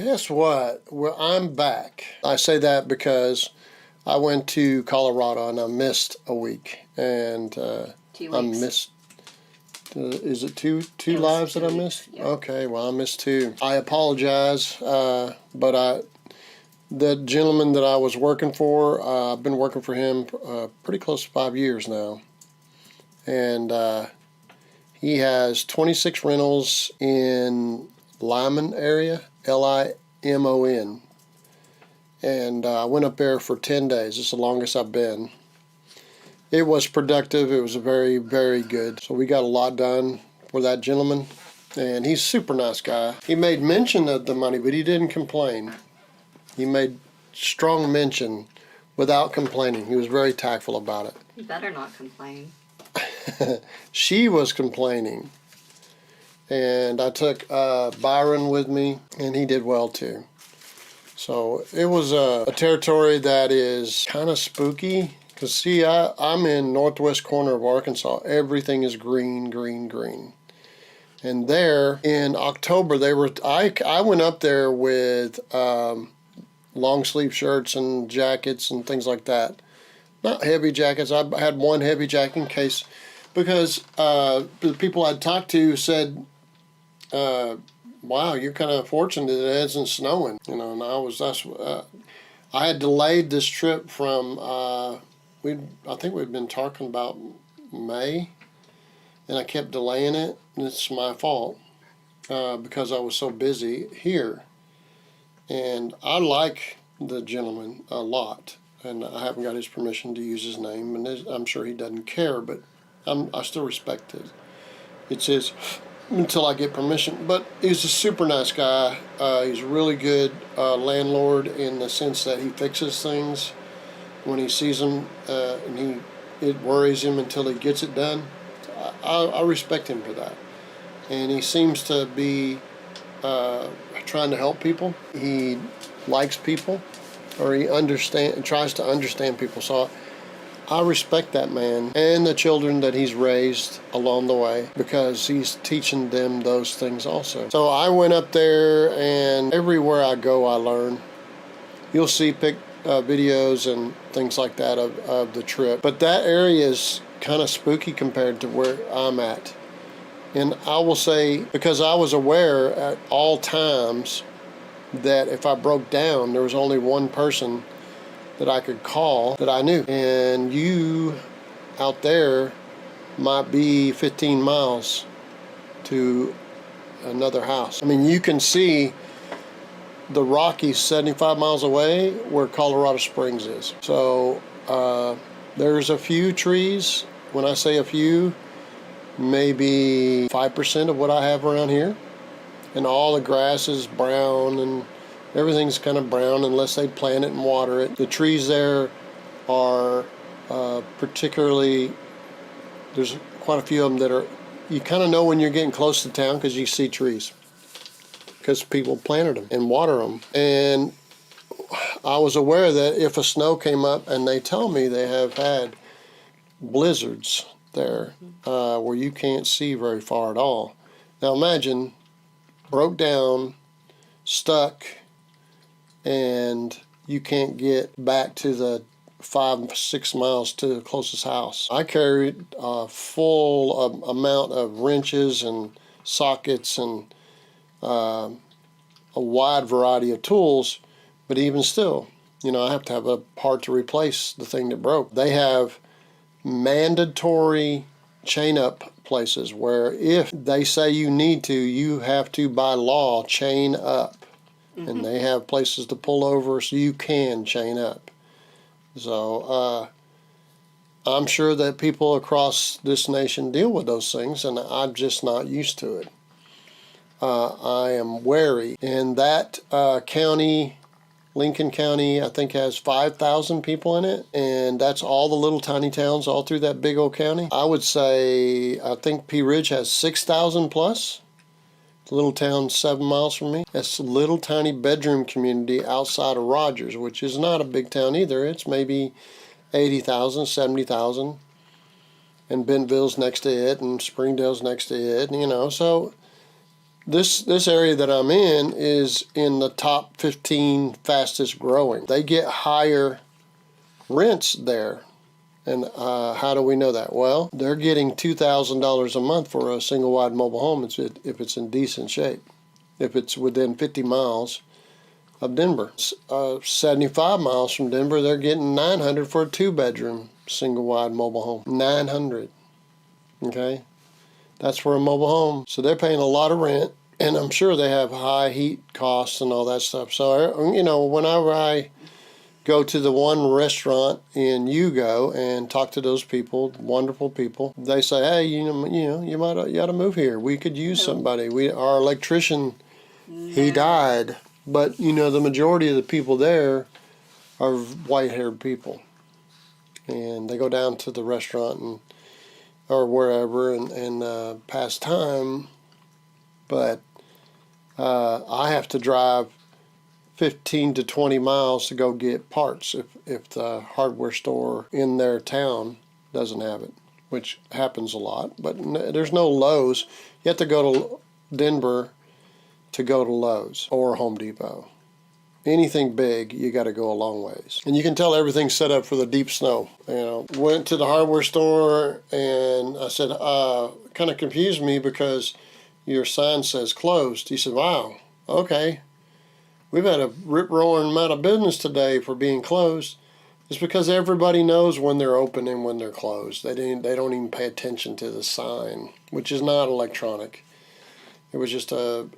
Guess what? Well, I'm back. I say that because I went to Colorado and I missed a week. And 2 weeks. I missed, is it two lives that I missed? Yeah. Okay, well, I missed 2. I apologize, but the gentleman that I was working for, I've been working for him pretty close to 5 years now. And he has 26 rentals in Limon area, Limon. And I went up there for 10 days. It's the longest I've been. It was productive. It was very, very good. So we got a lot done for that gentleman. And he's a super nice guy. He made mention of the money, but he didn't complain. He made strong mention without complaining. He was very tactful about it. You better not complain. She was complaining. And I took Byron with me, and he did well too. So it was a territory that is kind of spooky. Because see, I'm in northwest corner of Arkansas. Everything is green, green, green. And there in October, I went up there with long sleeve shirts and jackets and things like that. Not heavy jackets. I had one heavy jacket in case, because the people I'd talked to said, wow, you're kind of fortunate that it isn't snowing, and I had delayed this trip from I think we'd been talking about May, and I kept delaying it, and it's my fault because I was so busy here. And I like the gentleman a lot, and I haven't got his permission to use his name, and I'm sure he doesn't care, but I still respect it. It's his until I get permission. But he's a super nice guy. He's a really good landlord in the sense that he fixes things when he sees them, and it worries him until he gets it done. I respect him for that. And he seems to be trying to help people. He likes people, or he tries to understand people. So I respect that man and the children that he's raised along the way, because he's teaching them those things also. So I went up there, and everywhere I go I learn. You'll see videos and things like that of the trip. But that area is kind of spooky compared to where I'm at. And I will say, because I was aware at all times that if I broke down, there was only one person that I could call that I knew. And you out there might be 15 miles to another house. I mean, you can see the Rockies 75 miles away where Colorado Springs is. So there's a few trees. When I say a few, maybe 5% of what I have around here. And all the grass is brown, and everything's kind of brown unless they plant it and water it. The trees there are particularly, there's quite a few of them that are, you kind of know when you're getting close to town because you see trees, because people planted them and water them. And I was aware that if a snow came up, and they tell me they have had blizzards there where you can't see very far at all. Now imagine, broke down, stuck, and you can't get back to the 5-6 miles to the closest house. I carried a full amount of wrenches and sockets and a wide variety of tools, but even still, I have to have a part to replace the thing that broke. They have mandatory chain up places where if they say you need to, you have to by law chain up. And they have places to pull over so you can chain up. So I'm sure that people across this nation deal with those things, and I'm just not used to it. I am wary. And that county, Lincoln County, I think has 5,000 people in it, and that's all the little tiny towns all through that big old county. I would say, I think Pea Ridge has 6,000 plus. Little town 7 miles from me. That's a little tiny bedroom community outside of Rogers, which is not a big town either. It's maybe 80,000, 70,000. And Bentonville's next to it, and Springdale's next to it, So this area that I'm in is in the top 15 fastest growing. They get higher rents there. And how do we know that? Well, they're getting $2,000 a month for a single wide mobile home if it's in decent shape, if it's within 50 miles of Denver. 75 miles from Denver, they're getting $900 for a 2-bedroom single wide mobile home. $900. Okay, that's for a mobile home. So they're paying a lot of rent, and I'm sure they have high heat costs and all that stuff. So whenever I go to the one restaurant in Hugo and talk to those people, wonderful people, they say, hey, you ought to move here. We could use somebody. Our electrician, he died. But, the majority of the people there are white-haired people. And they go down to the restaurant or wherever and pass time. But I have to drive 15 to 20 miles to go get parts if the hardware store in their town doesn't have it, which happens a lot. But there's no Lowe's. You have to go to Denver to go to Lowe's or Home Depot. Anything big, you got to go a long ways. And you can tell everything's set up for the deep snow. Went to the hardware store and I said, kind of confused me because your sign says closed. He said, wow, okay. We've had a rip-roaring amount of business today for being closed. It's because everybody knows when they're open and when they're closed. They don't even pay attention to the sign, which is not electronic. It was just a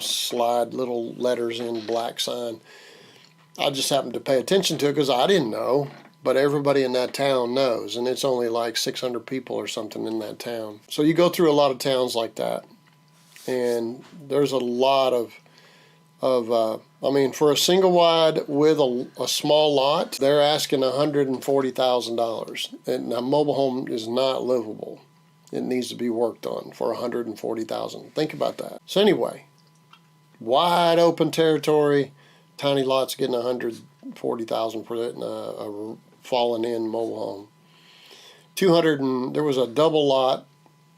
slide little letters in black sign. I just happened to pay attention to it because I didn't know, but everybody in that town knows, and it's only like 600 people or something in that town. So you go through a lot of towns like that, and there's a lot of for a single wide with a small lot, they're asking $140,000. And a mobile home is not livable. It needs to be worked on for $140,000. Think about that. So anyway, wide open territory, tiny lots getting $140,000 for it in a fallen in mobile home. There was a double lot,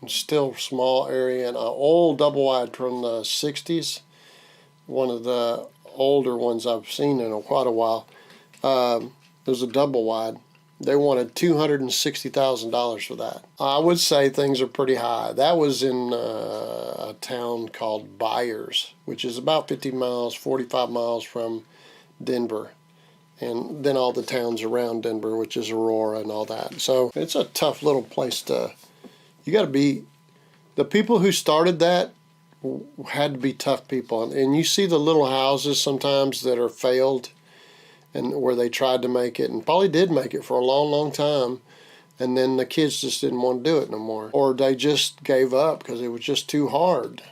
still small area, and an old double wide from the 60s. One of the older ones I've seen in quite a while. There's a double wide. They wanted $260,000 for that. I would say things are pretty high. That was in a town called Byers, which is about 50 miles, 45 miles from Denver. And then all the towns around Denver, which is Aurora and all that. So it's a tough little place the people who started that had to be tough people. And you see the little houses sometimes that are failed and where they tried to make it and probably did make it for a long, long time. And then the kids just didn't want to do it no more. Or they just gave up because it was just too hard.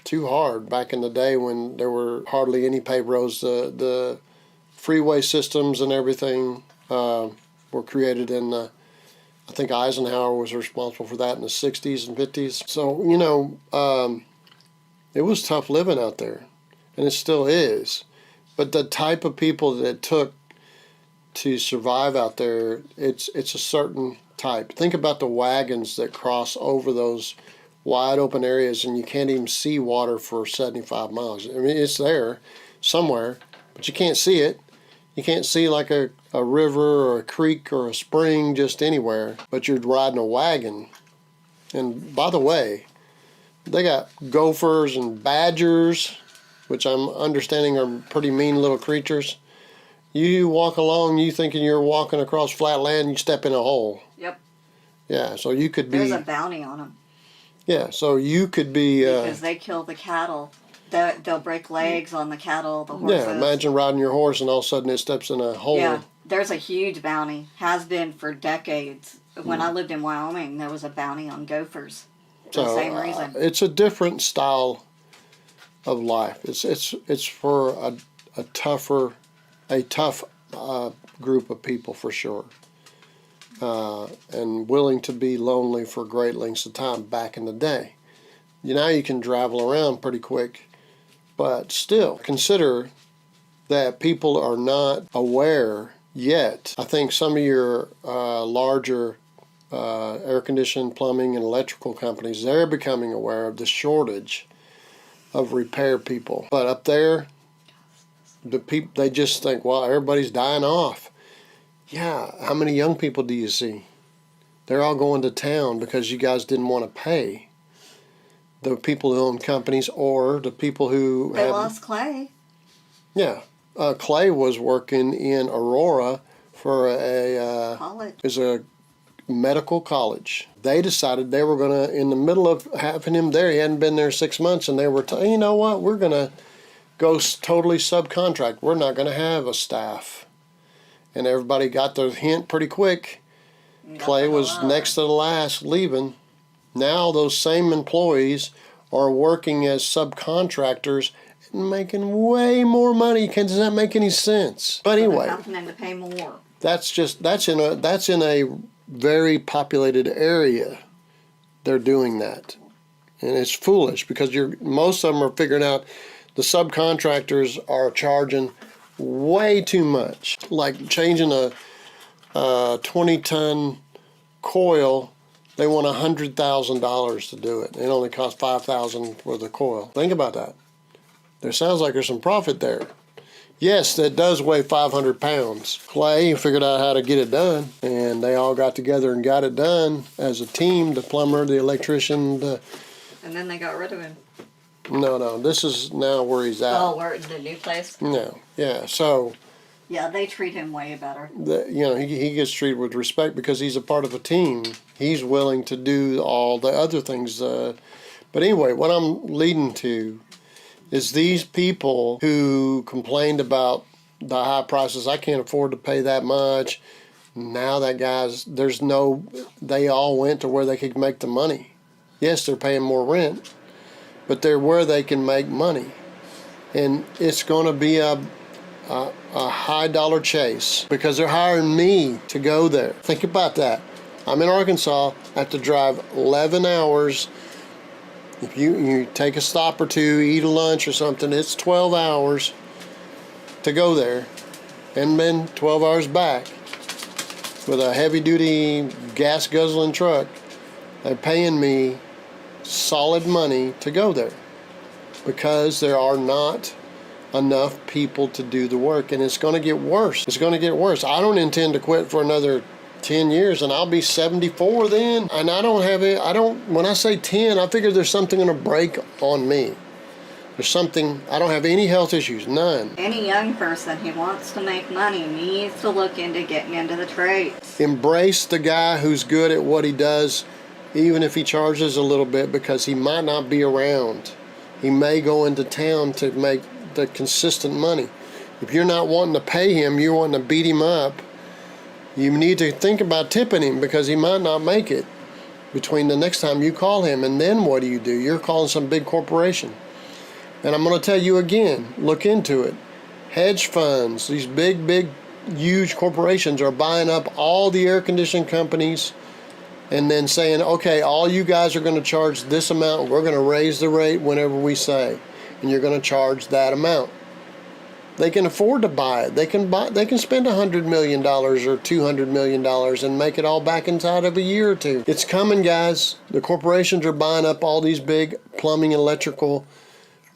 Too hard. Back in the day when there were hardly any paved roads, the freeway systems and everything were created in I think Eisenhower was responsible for that in the 60s and 50s. So, it was tough living out there, and it still is. But the type of people that it took to survive out there, it's a certain type. Think about the wagons that cross over those wide open areas, and you can't even see water for 75 miles. I mean, it's there somewhere, but you can't see it. You can't see like a river or a creek or a spring just anywhere, but you're riding a wagon. And by the way, they got gophers and badgers, which I'm understanding are pretty mean little creatures. You walk along, you thinking you're walking across flat land, you step in a hole. Yep. Yeah, so you could be... There's a bounty on them. Yeah, so you could be... because they kill the cattle. They'll break legs on the cattle, the horses. Yeah, imagine riding your horse and all of a sudden it steps in a hole. Yeah, there's a huge bounty. Has been for decades. When I lived in Wyoming, there was a bounty on gophers. For the same reason. It's a different style of life. It's for a tough group of people for sure, and willing to be lonely for great lengths of time. Back in the day, now you can travel around pretty quick, but still consider that people are not aware yet. I think some of your larger air conditioning, plumbing, and electrical companies, they're becoming aware of the shortage of repair people. But up there, the people, they just think, well, everybody's dying off. Yeah, how many young people do you see? They're all going to town because you guys didn't want to pay the people who own companies or the people who They lost Clay. Yeah. Clay was working in Aurora for a medical college. They decided they were going to, in the middle of having him there, he hadn't been there 6 months, and they were you know what, we're going to go totally subcontract. We're not going to have a staff. And everybody got their hint pretty quick. Clay was next to the last leaving. Now those same employees are working as subcontractors and making way more money. Does that make any sense? But anyway, happening to pay more. That's in a very populated area. They're doing that, and it's foolish because most of them are figuring out the subcontractors are charging way too much. Like changing a 20-ton coil, they want $100,000 to do it. It only costs $5,000 for the coil. Think about that. There sounds like there's some profit there. Yes, that does weigh 500 pounds. Clay figured out how to get it done, and they all got together and got it done as a team, the plumber, the electrician. And then they got rid of him. No, this is now where he's at. Oh, where the new place? No, yeah, so... Yeah, they treat him way better. He gets treated with respect because he's a part of a team. He's willing to do all the other things. But anyway, what I'm leading to is these people who complained about the high prices. I can't afford to pay that much. Now that they all went to where they could make the money. Yes, they're paying more rent, but they're where they can make money. And it's going to be a high dollar chase because they're hiring me to go there. Think about that. I'm in Arkansas. I have to drive 11 hours. If you take a stop or two, eat a lunch or something, it's 12 hours to go there and then 12 hours back with a heavy-duty gas-guzzling truck. They're paying me solid money to go there because there are not enough people to do the work, and it's going to get worse. It's going to get worse. I don't intend to quit for another 10 years, and I'll be 74 then, and when I say 10, I figure there's something going to break on me. I don't have any health issues, none. Any young person who wants to make money needs to look into getting into the trades. Embrace the guy who's good at what he does, even if he charges a little bit, because he might not be around. He may go into town to make the consistent money. If you're not wanting to pay him, you're wanting to beat him up, you need to think about tipping him because he might not make it between the next time you call him, and then what do? You're calling some big corporation. And I'm going to tell you again, look into it. Hedge funds, these big, huge corporations are buying up all the air conditioning companies and then saying, okay, all you guys are going to charge this amount. We're going to raise the rate whenever we say, and you're going to charge that amount. They can afford to buy it. They can spend $100 million or $200 million and make it all back inside of a year or two. It's coming, guys. The corporations are buying up all these big plumbing, electrical,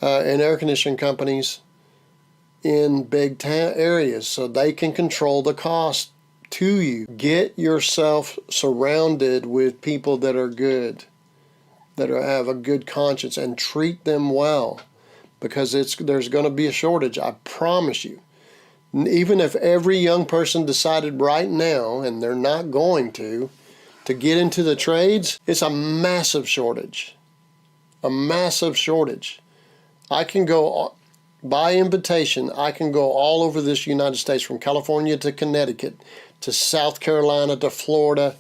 and air conditioning companies in big town areas so they can control the cost to you. Get yourself surrounded with people that are good, that have a good conscience, and treat them well. Because there's going to be a shortage, I promise you. Even if every young person decided right now, and they're not going to get into the trades, it's a massive shortage. A massive shortage. I can go, by invitation, I can go all over this United States, from California to Connecticut, to South Carolina, to Florida,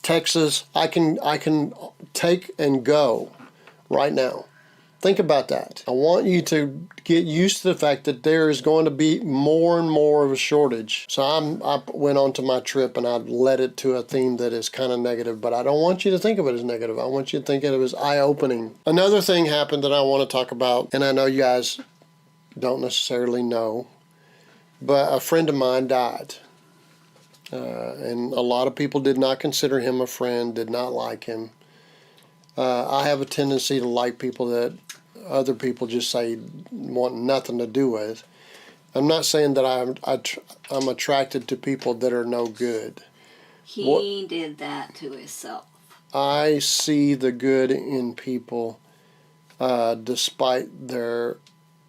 Texas. I can take and go right now. Think about that. I want you to get used to the fact that there is going to be more and more of a shortage. So I went on to my trip and I led it to a theme that is kind of negative, but I don't want you to think of it as negative. I want you to think of it as eye-opening. Another thing happened that I want to talk about, and I know you guys don't necessarily know, but a friend of mine died. And a lot of people did not consider him a friend, did not like him. I have a tendency to like people that other people just say want nothing to do with. I'm not saying that I'm attracted to people that are no good. He did that to himself. I see the good in people despite their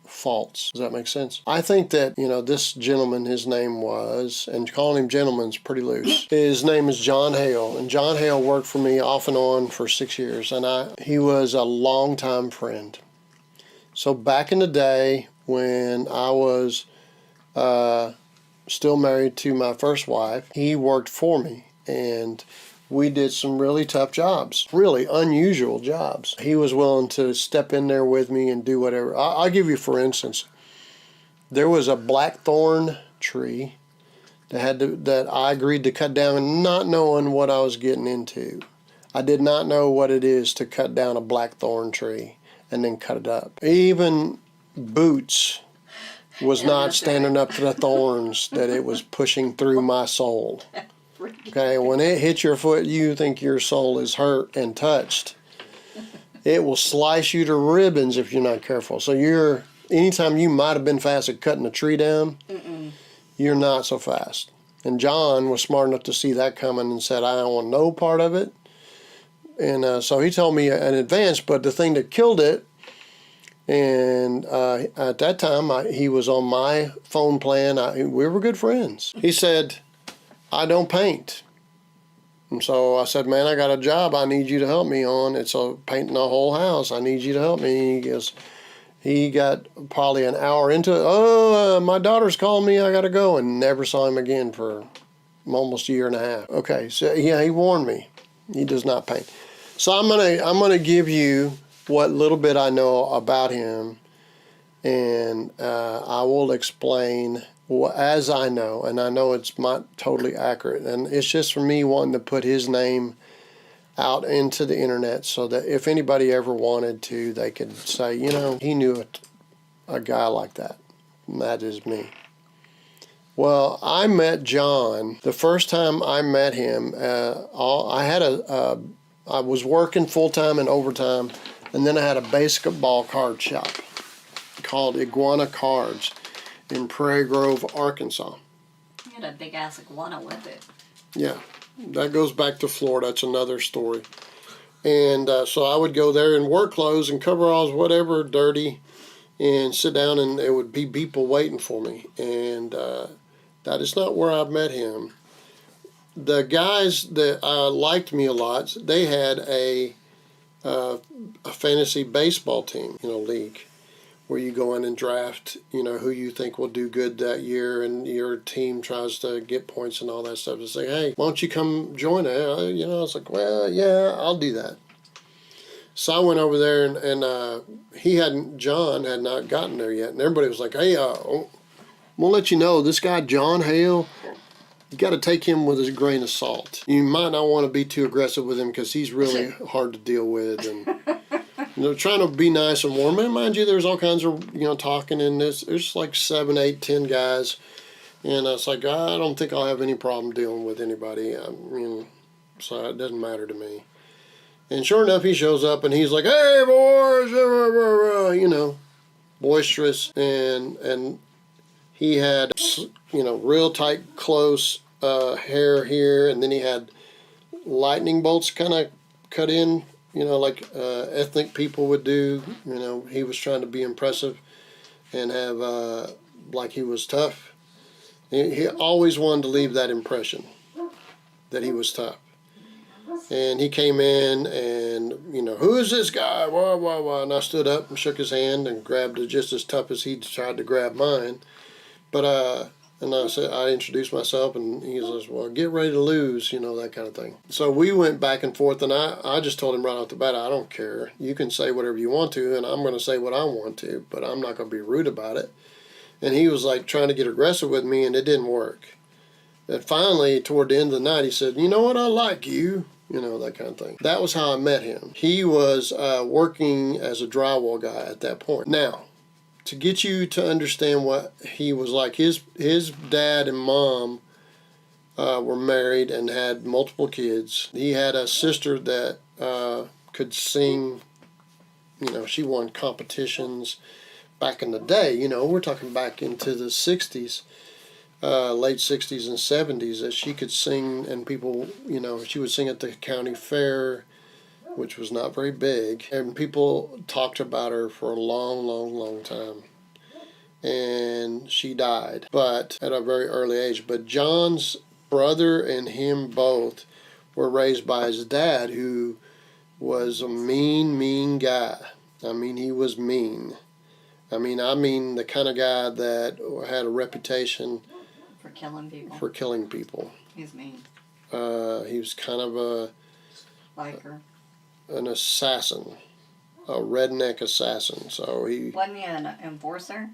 faults. Does that make sense? I think that, this gentleman, his name was, and calling him gentleman's pretty loose. His name is John Hale, and John Hale worked for me off and on for 6 years, and he was a longtime friend. So back in the day when I was still married to my first wife, he worked for me, and we did some really tough jobs, really unusual jobs. He was willing to step in there with me and do whatever. I'll give you, for instance, there was a blackthorn tree that I agreed to cut down, not knowing what I was getting into. I did not know what it is to cut down a blackthorn tree and then cut it up. Even Boots was not standing up to the thorns that it was pushing through my soul. Okay, when it hits your foot, you think your soul is hurt and touched. It will slice you to ribbons if you're not careful. So anytime you might have been fast at cutting a tree down, you're not so fast. And John was smart enough to see that coming and said, I don't want no part of it. And so he told me in advance, but the thing that killed it, and at that time, he was on my phone plan. We were good friends. He said, I don't paint. And so I said, man, I got a job I need you to help me on. It's painting the whole house. I need you to help me. He got probably an hour into it. Oh, my daughter's calling me. I got to go. And never saw him again for almost a year and a half. Okay, so yeah, he warned me. He does not paint. So I'm gonna give you what little bit I know about him, and I will explain as I know, and I know it's not totally accurate, and it's just for me wanting to put his name out into the internet so that if anybody ever wanted to, they could say, he knew a guy like that, and that is me. Well, I met John. The first time I met him, I was working full-time and overtime, and then I had a basketball card shop called Iguana Cards in Prairie Grove, Arkansas. You had a big-ass iguana with it. Yeah, that goes back to Florida. That's another story. And so I would go there in work clothes and coveralls, whatever, dirty, and sit down, and there would be people waiting for me. And that is not where I met him. The guys that liked me a lot, they had a fantasy baseball team, league, where you go in and draft, who you think will do good that year, and your team tries to get points and all that stuff. To say, hey, why don't you come join it? I was like, well, yeah, I'll do that. So I went over there, and John had not gotten there yet, and everybody was like, hey, I'm gonna let you know, this guy John Hale, you got to take him with a grain of salt. You might not want to be too aggressive with him because he's really hard to deal with, and trying to be nice and warm. And mind you, there's all kinds of talking in this. There's like 7, 8, 10 guys, and it's like I don't think I'll have any problem dealing with anybody. So it doesn't matter to me. And sure enough, he shows up and he's like, "Hey boys," boisterous, and he had real tight, close hair here, and then he had lightning bolts kind of cut in, like ethnic people would do. He was trying to be impressive and have like he was tough. He always wanted to leave that impression that he was tough. And he came in and, who is this guy? Wah, wah, wah. And I stood up and shook his hand and grabbed it just as tough as he tried to grab mine. But, and I said, I introduced myself, and he says, well, get ready to lose, that kind of thing. So we went back and forth, and I just told him right off the bat, I don't care. You can say whatever you want to, and I'm going to say what I want to, but I'm not going to be rude about it. And he was like trying to get aggressive with me, and it didn't work. And finally, toward the end of the night, he said, you know what, I like you. That kind of thing. That was how I met him. He was working as a drywall guy at that point. Now, to get you to understand what he was like, his dad and mom were married and had multiple kids. He had a sister that could sing she won competitions back in the day. We're talking back into the 60s, late 60s and 70s, that she could sing, and people, she would sing at the county fair, which was not very big, and people talked about her for a long, long, long time. And she died, but at a very early age. But John's brother and him both were raised by his dad, who was a mean, mean guy. I mean, he was mean. I mean the kind of guy that had a reputation for killing people. He's mean. He was kind of a biker, an assassin, a redneck assassin. So he wasn't he an enforcer?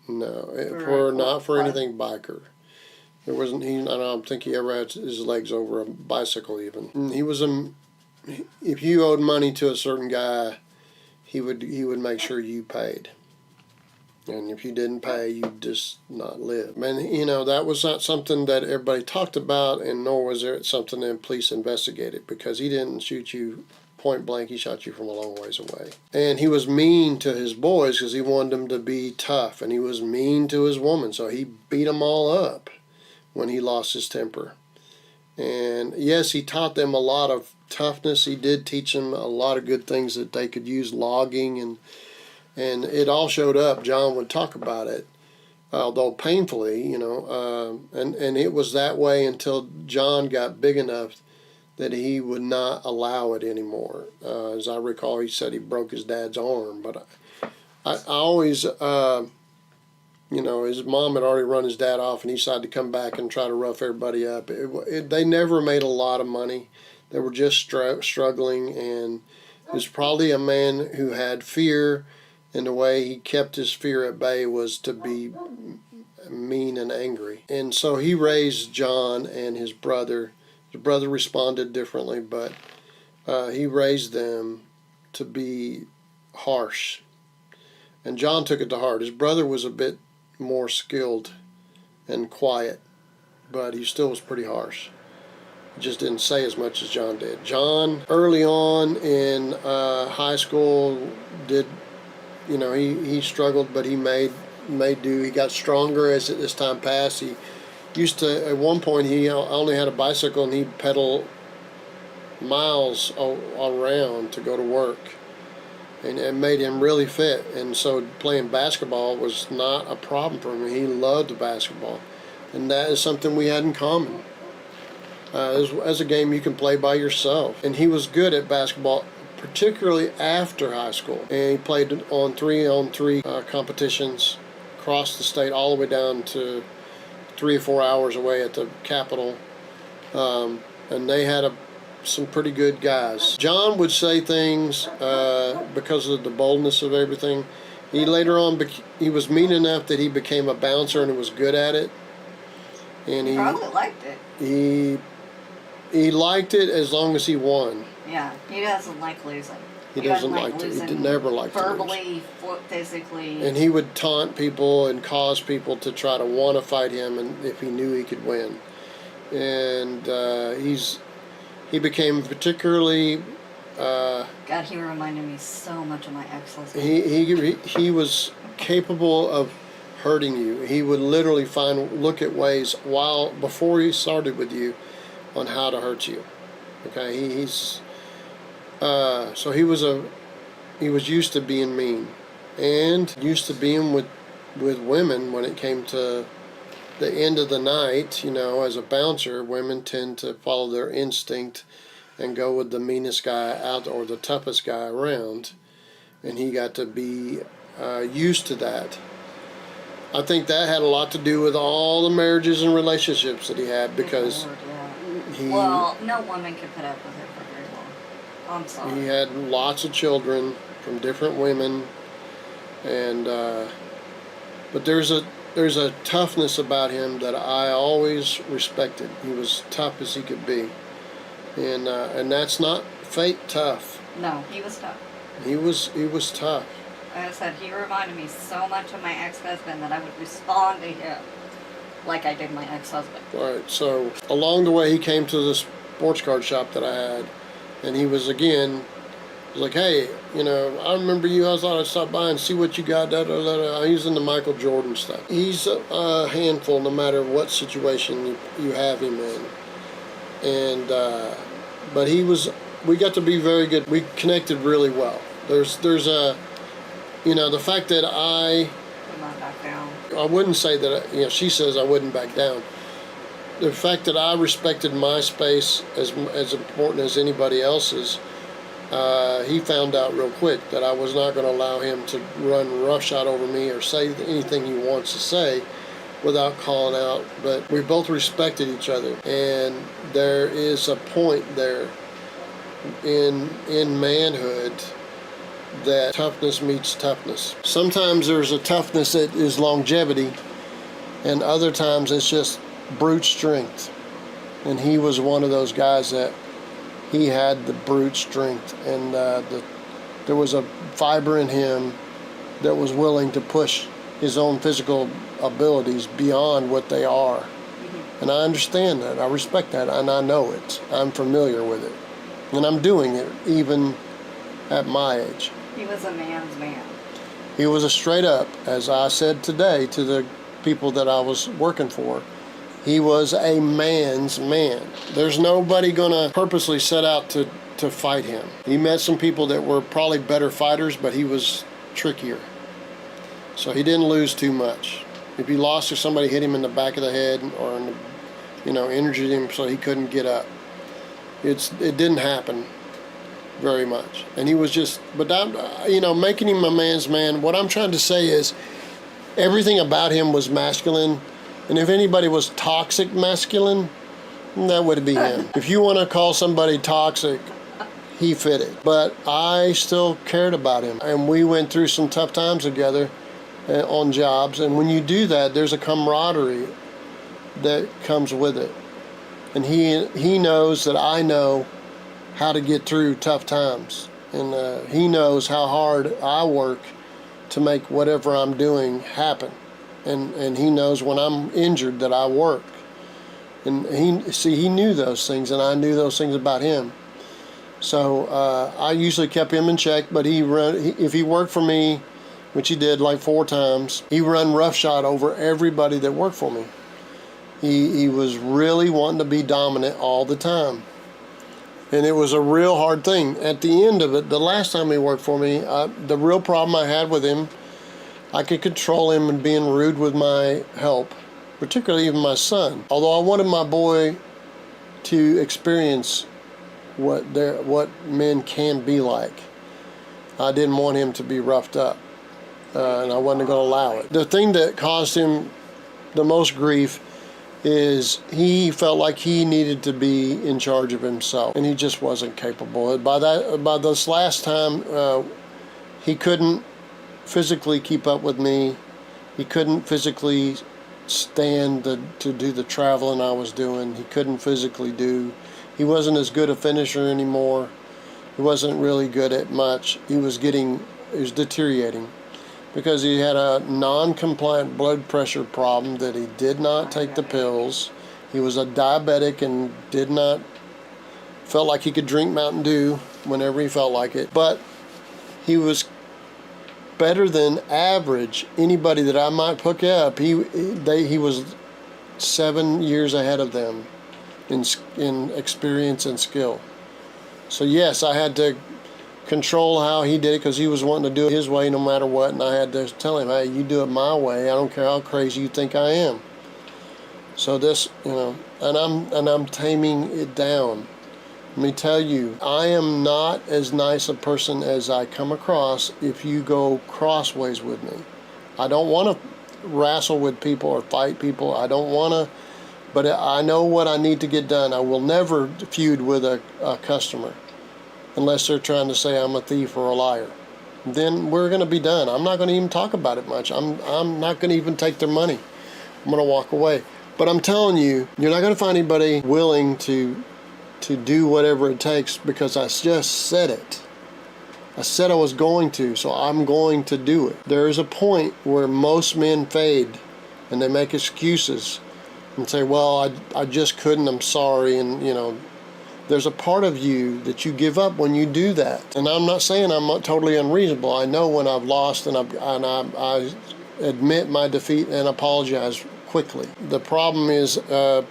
No, not for anything biker. It wasn't. I don't think he ever had his legs over a bicycle even. He was if you owed money to a certain guy, he would make sure you paid. And if you didn't pay, you'd just not live. And that was not something that everybody talked about, and nor was it something that police investigated, because he didn't shoot you point blank. He shot you from a long ways away. And he was mean to his boys because he wanted them to be tough, and he was mean to his woman, so he beat them all up when he lost his temper. And yes, he taught them a lot of toughness. He did teach them a lot of good things that they could use, logging, and it all showed up. John would talk about it, although painfully, and it was that way until John got big enough that he would not allow it anymore. As I recall, he said he broke his dad's arm, but I always, his mom had already run his dad off, and he decided to come back and try to rough everybody up. They never made a lot of money. They were just struggling, and he was probably a man who had fear, and the way he kept his fear at bay was to be mean and angry. And so he raised John and his brother. His brother responded differently, but he raised them to be harsh. And John took it to heart. His brother was a bit more skilled and quiet, but he still was pretty harsh. He just didn't say as much as John did. John, early on in high school, he struggled, but he made do. He got stronger as time passed. He used to, at one point, he only had a bicycle, and he'd pedal miles around to go to work. And it made him really fit. And so playing basketball was not a problem for him. He loved basketball. And that is something we had in common. As a game you can play by yourself. And he was good at basketball, particularly after high school. And he played on 3-on-3 competitions across the state, all the way down to 3 or 4 hours away at the Capitol. And they had some pretty good guys. John would say things because of the boldness of everything. He later on, he was mean enough that he became a bouncer and was good at it. And he probably liked it. He liked it as long as he won. Yeah, he doesn't like losing. He doesn't like to. He never liked to lose. Verbally, physically. And he would taunt people and cause people to try to want to fight him, and if he knew he could win. And he became particularly. God, he reminded me so much of my ex-husband. He was capable of hurting you. He would literally look at ways before he started with you on how to hurt you. Okay, so he was used to being mean, and used to being with women when it came to the end of the night. As a bouncer, women tend to follow their instinct and go with the meanest guy out or the toughest guy around, and he got to be used to that. I think that had a lot to do with all the marriages and relationships that he had, because well, no woman could put up with it for very long. I'm sorry. He had lots of children from different women, and but there's a toughness about him that I always respected. He was tough as he could be, and that's not fake tough. No, he was tough. He was tough. Like I said, he reminded me so much of my ex-husband that I would respond to him like I did my ex-husband. Right. So along the way, he came to the sports card shop that I had, and he was like, "Hey, You know, I remember you. I thought I'd stop by and see what you got. I'm using the Michael Jordan stuff. He's a handful no matter what situation you have him in. And, but we got to be very good. We connected really well. There's a, you know, the fact that I wouldn't say that, you know, she says I wouldn't back down. The fact that I respected my space as important as anybody else's, he found out real quick that I was not going to allow him to run roughshod over me or say anything he wants to say without calling out. But we both respected each other, and there is a point there in manhood that toughness meets toughness. Sometimes there's a toughness that is longevity, and other times it's just brute strength. And he was one of those guys that he had the brute strength, and there was a fiber in him that was willing to push his own physical abilities beyond what they are. Mm-hmm. And I understand that. I respect that, and I know it. I'm familiar with it. And I'm doing it even at my age. He was a man's man. He was a straight up, as I said today to the people that I was working for, he was a man's man. There's nobody gonna purposely set out to fight him. He met some people that were probably better fighters, but he was trickier. So he didn't lose too much. If he lost, or somebody hit him in the back of the head or in the, you know, injured him so he couldn't get up. It didn't happen very much. And he was just, but that, you know, making him a man's man, what I'm trying to say is everything about him was masculine. And if anybody was toxic masculine, that would be him. If you want to call somebody toxic, he fit it. But I still cared about him. And we went through some tough times together on jobs. And when you do that, there's a camaraderie that comes with it. And he knows that I know how to get through tough times. And he knows how hard I work to make whatever I'm doing happen. And he knows when I'm injured that I work. And he knew those things, and I knew those things about him. So I usually kept him in check, but if he worked for me, which he did like 4 times, he run roughshod over everybody that worked for me. He was really wanting to be dominant all the time. And it was a real hard thing. At the end of it, the last time he worked for me, the real problem I had with him, I could control him and being rude with my help, particularly even my son. Although I wanted my boy to experience what men can be like, I didn't want him to be roughed up, and I wasn't going to allow it. The thing that caused him the most grief is he felt like he needed to be in charge of himself, and he just wasn't capable. By this last time, he couldn't physically keep up with me. He couldn't physically stand to do the traveling I was doing. He couldn't physically do. He wasn't as good a finisher anymore. He wasn't really good at much. He was deteriorating because he had a non-compliant blood pressure problem that he did not take the pills. He was a diabetic and felt like he could drink Mountain Dew whenever he felt like it. But he was better than average. Anybody that I might pick up, he was 7 years ahead of them in experience and skill. So yes, I had to control how he did it because he was wanting to do it his way no matter what, and I had to tell him, hey, you do it my way. I don't care how crazy you think I am. So this, you know, and I'm taming it down. Let me tell you, I am not as nice a person as I come across if you go crossways with me. I don't want to wrestle with people or fight people. I don't want to, but I know what I need to get done. I will never feud with a customer unless they're trying to say I'm a thief or a liar. Then we're going to be done. I'm not going to even talk about it much. I'm not going to even take their money. I'm going to walk away. But I'm telling you, you're not going to find anybody willing to do whatever it takes because I just said it. I said I was going to, so I'm going to do it. There is a point where most men fade and they make excuses and say, well, I just couldn't, I'm sorry, and you know, there's a part of you that you give up when you do that. And I'm not saying I'm not totally unreasonable. I know when I've lost, and I admit my defeat and apologize quickly. The problem is, I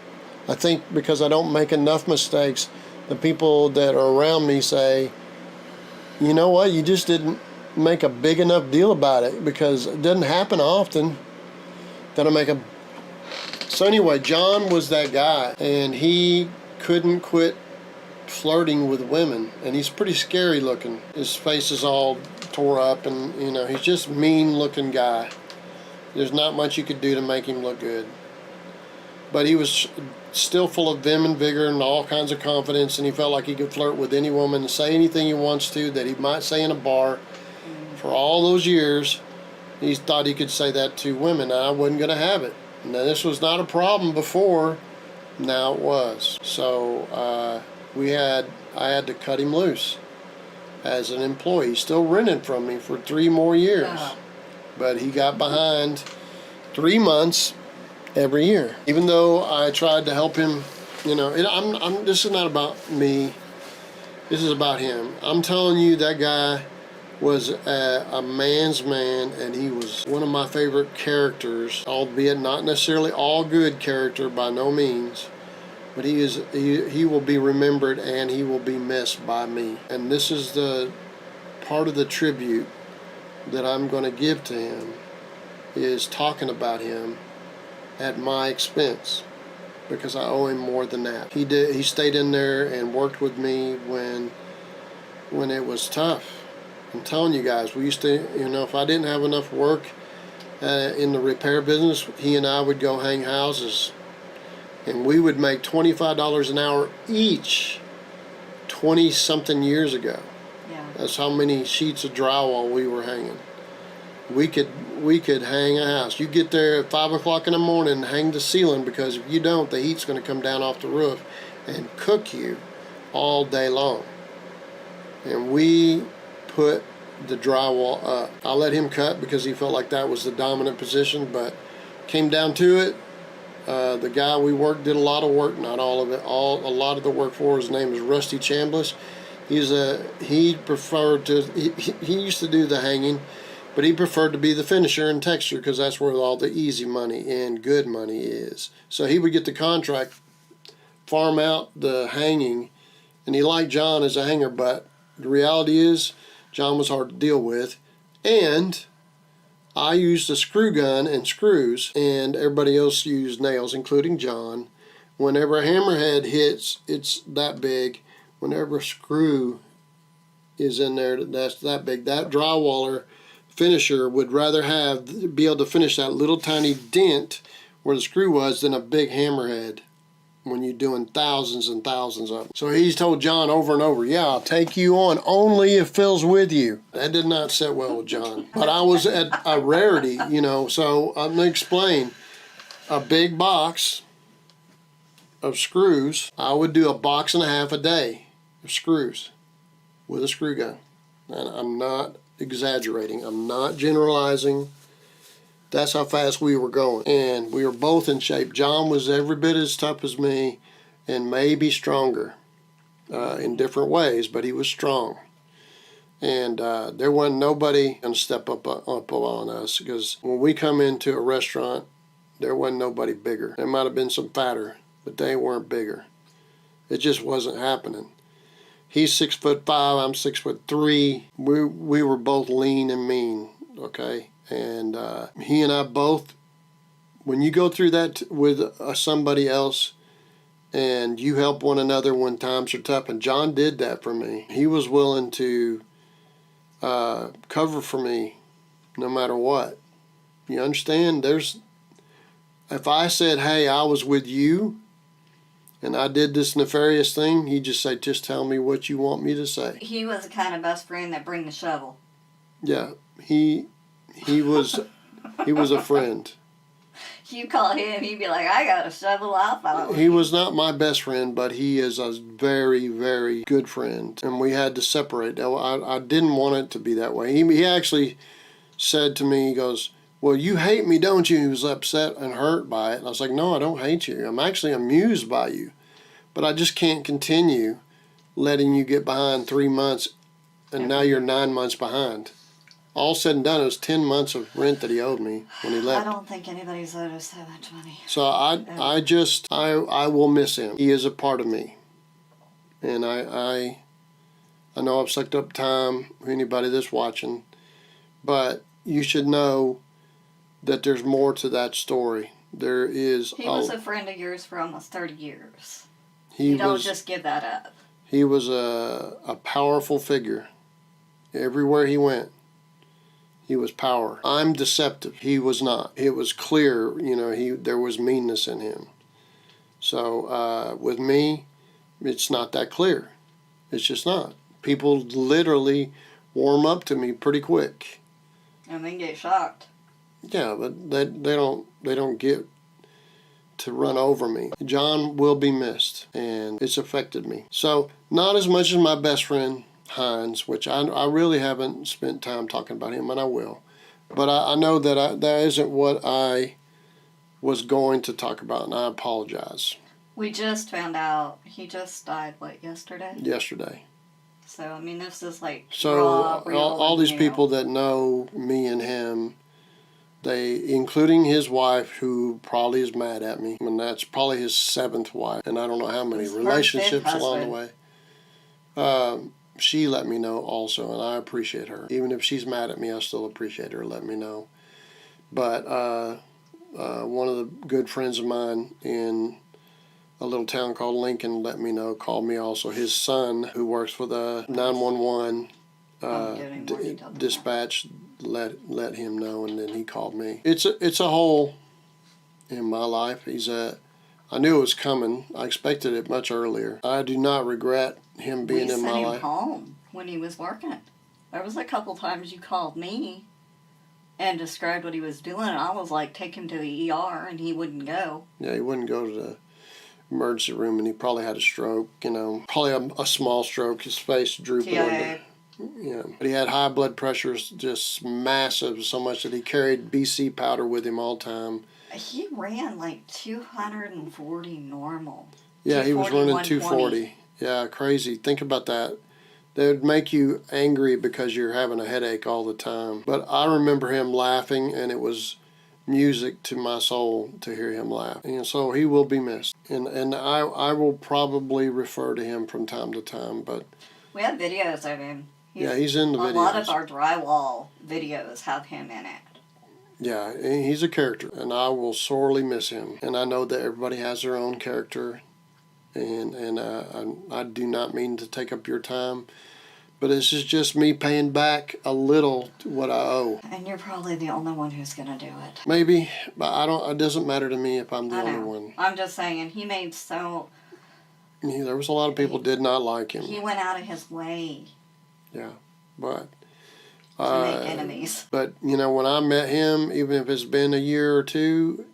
think because I don't make enough mistakes, the people that are around me say, you know what, you just didn't make a big enough deal about it, because it doesn't happen often that I make a... So anyway, John was that guy, and he couldn't quit flirting with women, and he's pretty scary looking. His face is all tore up, and you know, he's just mean looking guy. There's not much you could do to make him look good. But he was still full of vim and vigor and all kinds of confidence, and he felt like he could flirt with any woman and say anything he wants to that he might say in a bar. For all those years, he thought he could say that to women, and I wasn't going to have it. Now, this was not a problem before, now it was. So I had to cut him loose as an employee. He's still renting from me for 3 more years. Oh. But he got behind 3 months every year. Even though I tried to help him, you know, this is not about me. This is about him. I'm telling you, that guy was a man's man, and he was one of my favorite characters, albeit not necessarily all good character by no means. But he will be remembered, and he will be missed by me. And this is the part of the tribute that I'm going to give to him, is talking about him at my expense, because I owe him more than that. He stayed in there and worked with me when it was tough. I'm telling you guys, we used to, you know, if I didn't have enough work in the repair business, he and I would go hang houses, and we would make $25 an hour each 20-something years ago. Yeah. That's how many sheets of drywall we were hanging. We could hang a house. You get there at 5 o'clock in the morning and hang the ceiling, because if you don't, the heat's going to come down off the roof and cook you all day long. And we put the drywall up. I let him cut because he felt like that was the dominant position, but came down to it. The guy we worked did a lot of work, not all of it. A lot of the work for his name is Rusty Chambliss. He used to do the hanging, but he preferred to be the finisher and texture, because that's where all the easy money and good money is. So he would get the contract, farm out the hanging, and he liked John as a hanger, but the reality is John was hard to deal with, and I used a screw gun and screws, and everybody else used nails, including John. Whenever a hammerhead hits, it's that big. Whenever a screw is in there, that's that big. That drywaller finisher would rather be able to finish that little tiny dent where the screw was than a big hammerhead when you're doing thousands and thousands of them. So he's told John over and over, yeah, I'll take you on only if Phil's with you. That did not sit well with John. But I was at a rarity, you know, so I'm going to explain. A big box of screws, I would do 1.5 boxes a day of screws with a screw gun. And I'm not exaggerating. I'm not generalizing. That's how fast we were going. And we were both in shape. John was every bit as tough as me, and maybe stronger in different ways, but he was strong. And there wasn't nobody going to step up on us, because when we come into a restaurant, there wasn't nobody bigger. There might have been some fatter, but they weren't bigger. It just wasn't happening. He's 6'5", I'm 6'3". We were both lean and mean, okay? And he and I both, when you go through that with somebody else, and you help one another when times are tough, and John did that for me. He was willing to cover for me no matter what. You understand? If I said, hey, I was with you, and I did this nefarious thing, he'd just say, just tell me what you want me to say. He was the kind of best friend that bring the shovel. Yeah, he was a friend. You call him, he'd be like, I got a shovel, I'll follow. He was not my best friend, but he is a very, very good friend. And we had to separate. I didn't want it to be that way. He actually said to me, he goes, well, you hate me, don't you? He was upset and hurt by it. And I was like, no, I don't hate you. I'm actually amused by you. But I just can't continue letting you get behind 3 months, and now you're 9 months behind. All said and done, it was 10 months of rent that he owed me when he left. I don't think anybody's owed us that much money. So I will miss him. He is a part of me. And I know I've sucked up time for anybody that's watching, but you should know that there's more to that story. There is. He was a friend of yours for almost 30 years. You don't just give that up. He was a powerful figure. Everywhere he went, he was power. I'm deceptive. He was not. It was clear, there was meanness in him. So with me, it's not that clear. It's just not. People literally warm up to me pretty quick. And then get shocked. Yeah, but they don't get to run over me. John will be missed, and it's affected me. So not as much as my best friend Hines, which I really haven't spent time talking about him, and I will. But I know that that isn't what I was going to talk about, and I apologize. We just found out he just died, yesterday? Yesterday. So, I mean, this is So all these people that know me and him, including his wife, who probably is mad at me, and that's probably his 7th wife, and I don't know how many relationships along the way. She let me know also, and I appreciate her. Even if she's mad at me, I still appreciate her letting me know. But one of the good friends of mine in a little town called Lincoln let me know, called me also. His son, who works for the 911 dispatch, let him know, and then he called me. It's a hole in my life. I knew it was coming. I expected it much earlier. I do not regret him being in my life. We sent him home when he was working. There was a couple times you called me and described what he was doing, and I was like, take him to the ER, and he wouldn't go. Yeah, he wouldn't go to the emergency room, and he probably had a stroke, probably a small stroke. His face drooped a little bit. Yeah, but he had high blood pressures, just massive, so much that he carried BC powder with him all the time. He ran 240 normal. Yeah, he was running 240. Yeah, crazy. Think about that. They would make you angry because you're having a headache all the time. But I remember him laughing, and it was music to my soul to hear him laugh. And so he will be missed. And I will probably refer to him from time to time. But we have videos of him. He's in the videos. A lot of our drywall videos have him in it. Yeah, he's a character, and I will sorely miss him. And I know that everybody has their own character, and I do not mean to take up your time, but this is just me paying back a little to what I owe. And you're probably the only one who's going to do it. Maybe, but it doesn't matter to me if I'm the only one. I'm just saying, he made there was a lot of people did not like him. He went out of his way. Yeah, but to make enemies. But when I met him, even if it's been a year or two,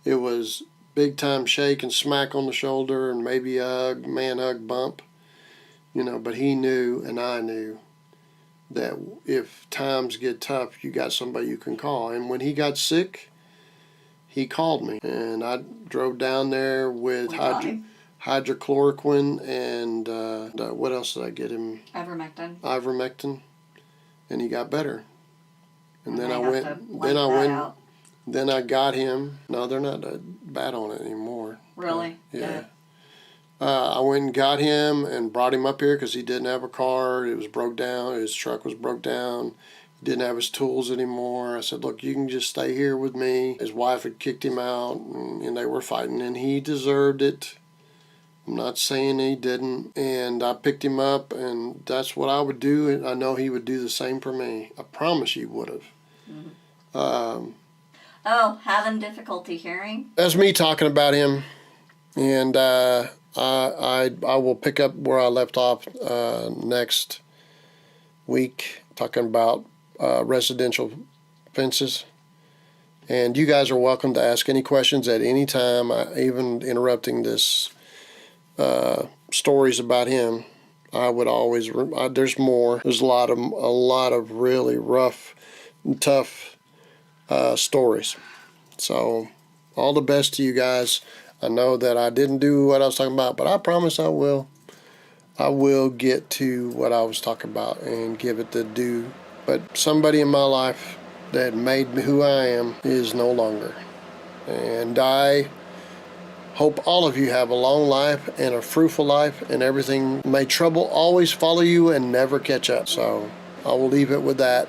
it was big time shake and smack on the shoulder and maybe a man hug bump. But he knew and I knew that if times get tough, you got somebody you can call. And when he got sick, he called me, and I drove down there with hydrochloroquine and what else did I get him? Ivermectin, and he got better. And then I got him. No, they're not bad on it anymore. Really? Yeah. I went and got him and brought him up here because he didn't have a car. It was broke down. His truck was broke down. He didn't have his tools anymore. I said, look, you can just stay here with me. His wife had kicked him out, and they were fighting, and he deserved it. I'm not saying he didn't. And I picked him up, and that's what I would do. And I know he would do the same for me. I promise he would have. Mm-hmm. Having difficulty hearing? That's me talking about him. And I will pick up where I left off next week, talking about residential fences. And you guys are welcome to ask any questions at any time, even interrupting this stories about him. I would always. There's more. There's a lot of really rough, and tough stories. So, all the best to you guys. I know that I didn't do what I was talking about, but I promise I will. I will get to what I was talking about and give it the due. But somebody in my life that made me who I am is no longer. And I hope all of you have a long life and a fruitful life, and everything. May trouble always follow you and never catch up. So I will leave it with that.